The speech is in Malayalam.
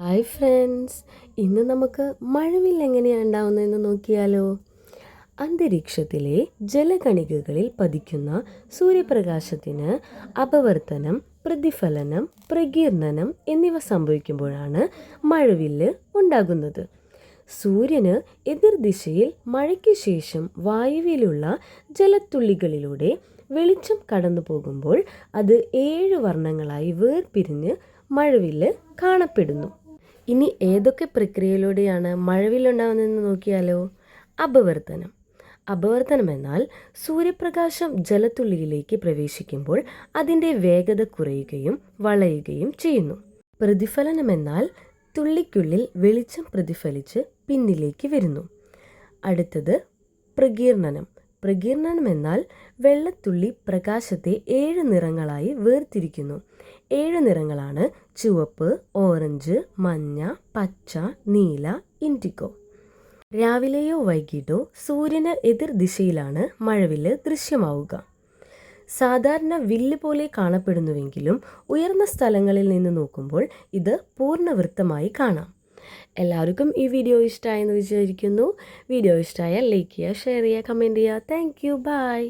ഹായ് ഫ്രണ്ട്സ്, ഇന്ന് നമുക്ക് മഴവില്ല് എങ്ങനെയാണ് ഉണ്ടാവുന്നതെന്ന് നോക്കിയാലോ. അന്തരീക്ഷത്തിലെ ജലകണികകളിൽ പതിക്കുന്ന സൂര്യപ്രകാശത്തിന് അപവർത്തനം, പ്രതിഫലനം, പ്രകീർണനം എന്നിവ സംഭവിക്കുമ്പോഴാണ് മഴവില്ല് ഉണ്ടാകുന്നത്. സൂര്യന് എതിർദിശയിൽ മഴയ്ക്ക് ശേഷം വായുവിലുള്ള ജലത്തുള്ളികളിലൂടെ വെളിച്ചം കടന്നു പോകുമ്പോൾ അത് 7 വർണ്ണങ്ങളായി വേർപിരിഞ്ഞ് മഴവില്ല് കാണപ്പെടുന്നു. ഇനി ഏതൊക്കെ പ്രക്രിയയിലൂടെയാണ് മഴവില്ലുണ്ടാകുന്നതെന്ന് നോക്കിയാലോ. അപവർത്തനം എന്നാൽ സൂര്യപ്രകാശം ജലത്തുള്ളിയിലേക്ക് പ്രവേശിക്കുമ്പോൾ അതിൻ്റെ വേഗത കുറയുകയും വളയുകയും ചെയ്യുന്നു. പ്രതിഫലനം എന്നാൽ തുള്ളിക്കുള്ളിൽ വെളിച്ചം പ്രതിഫലിച്ച് പിന്നിലേക്ക് വരുന്നു. അടുത്തത് പ്രകീർണനം എന്നാൽ വെള്ളത്തുള്ളി പ്രകാശത്തെ 7 നിറങ്ങളായി വേർതിരിക്കുന്നു. 7 നിറങ്ങളാണ് ചുവപ്പ്, ഓറഞ്ച്, മഞ്ഞ, പച്ച, നീല, ഇൻഡിഗോ. രാവിലെയോ വൈകിട്ടോ സൂര്യന് എതിർദിശയിലാണ് മഴവില്ല് ദൃശ്യമാവുക. സാധാരണ വില്ല് പോലെ കാണപ്പെടുന്നുവെങ്കിലും ഉയർന്ന സ്ഥലങ്ങളിൽ നിന്ന് നോക്കുമ്പോൾ ഇത് പൂർണ്ണവൃത്തമായി കാണാം. എല്ലാവർക്കും ഈ വീഡിയോ ഇഷ്ടമായെന്ന് വിചാരിക്കുന്നു. വീഡിയോ ഇഷ്ടമായാൽ ലൈക്ക് ചെയ്യുക, ഷെയർ ചെയ്യുക, കമൻറ്റ് ചെയ്യുക. Thank you, by.